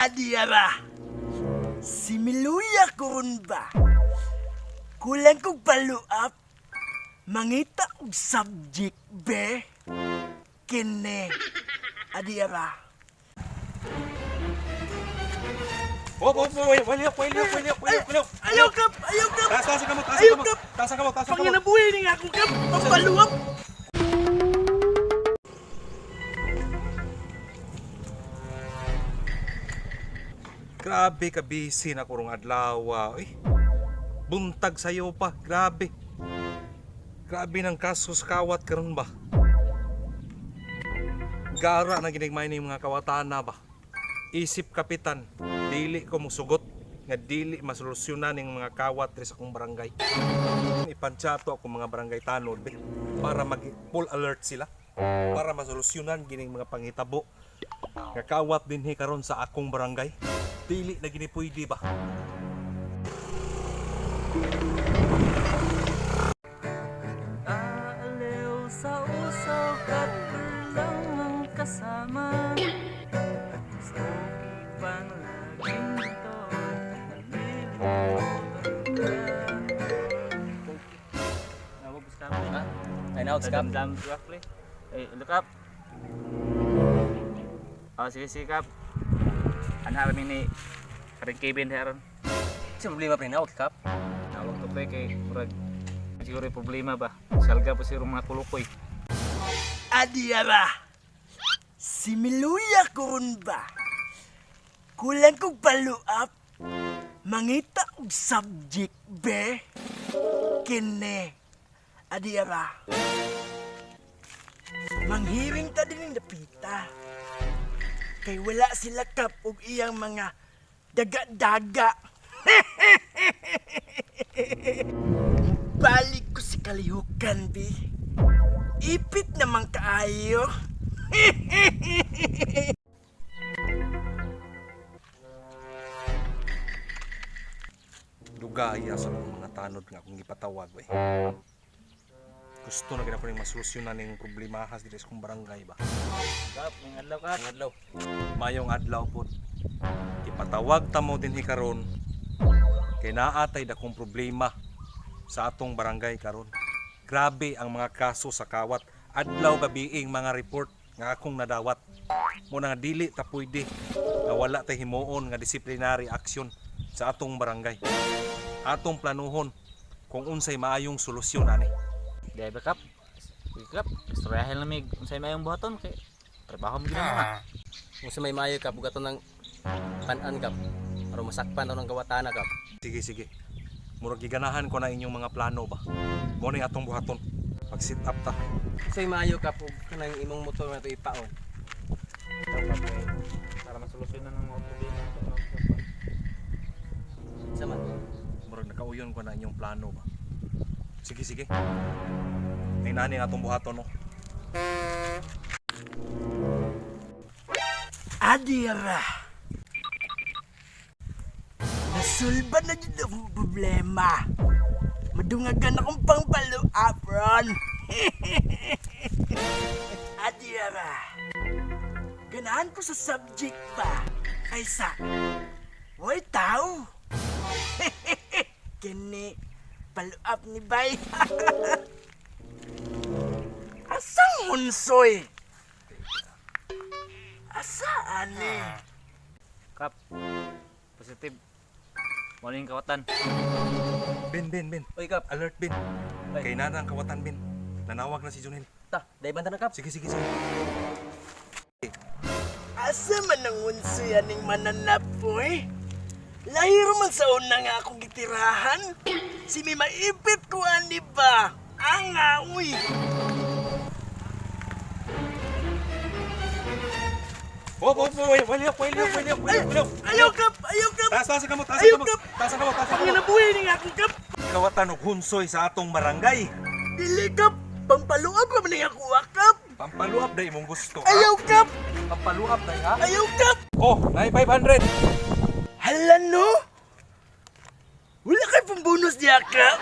Adiyara, si Miluya kurun ba? Kulang kong paluap, mangita og subject be, kine, Adiyara. Waliw. Ayaw kap! Taas ka mo. Panginabuhi ni nga akong kap, pampaluap! Grabe ka busy na kurong adlaw. Buntag sayo pa, grabe. Grabe ng kaso sa kawat karon ba? Gara na ginigmay ni mga kawatana ba? Isip kapitan, dili ko musugot nga dili masolusyonan ning mga kawat sa akong barangay. Ipansyato ako mga barangay tanod be, para mag full alert sila para masolusyonan gining mga pangitabo nga kawat dinhi karon sa akong barangay. Dili na gini pwede ba? Aaliw sa usaw kat lang ang kasama sa ibang laging ito nalilimutan ka. Nawabos ka mo ha? Ay nawabos ka? Dam roughly. Ay look up. Sige kap. Anhar ni karing Kevin heron. Sa problema pa rin nawag kap. Nawag to pre kay murag siguro yung problema ba? Salga po siguro mga kulukoy. Adiyara, si Miluya kurun ba? Kulang kong paluap, mangita og subject be, kine, Adiyara. Manghiring ta din ng dapita. Kay wala sila kap og iyang mga daga-daga. Balik ko si kalihukan, bi. Ipit naman kaayo. Dugaya sa mga tanod nga akong gipatawag ba. Gusto na gina ko ning masolusyonan ning problemahas diri sa akong barangay ba. Kap, ng adlaw kap. Adlaw. Mayong adlaw po. Ipatawag ta mo dinhi karon kay naatay dakong problema sa atong barangay karon. Grabe ang mga kaso sa kawat. Adlaw gabiing mga report nga akong nadawat. Muna nga dili ta pwede nga wala tay himuon nga disciplinary action sa atong barangay. Atong planuhon kung unsay maayong solusyon ani. Dahil ba kap? Kap, istoryahin lamig. Unsay mayong buhaton kay trabaho mo gina mga. Kung sa may mayo kap, bugaton ng panan kap. Para masakpan daw ng gawatana kap. Sige. Murag giganahan ko na inyong mga plano ba. Mo ni atong buhaton. Pag sit up ta. Sa may mayo kap, kanang imong motor na ito ipaon. Para masolusyonan ng mga problema. Sama. Murag nakauyon ko na inyong plano ba. Sige. Ay nani nga atong buhaton no. Adiyara, nasulba na dyan ang problema. Madungagan akong pangpaluap ron. Adiyara, ganahan ko sa subject pa kaysa way tao. Kini paluap ni Bay. Asang hunsoy? Asaan ni? Kap, positive. Maling kawatan. Ben. Oy kap, Alert Ben. Ay. Kay nana ang kawatan Ben. Nanawag na si Junel. ta, dahil banta na kap. Sige. Asa man ang hunsoy aning mananapoy? Lahiro man sa una nga akong gitirahan. Si may maipit ko ani ba? Anga, uy! Waliw. Ayaw kap! Taas ka mo. Panginabuhi ni nga akong kap! Kawatan og hunsoy sa atong barangay. Dili kap! Pampaluap ka man nga kuha kap! Pampaluap day imong gusto. Ayaw kap! Pampaluap day ha. Ayaw kap! Oh, nay 500. Hala no? Wala kay pambonus diya kap?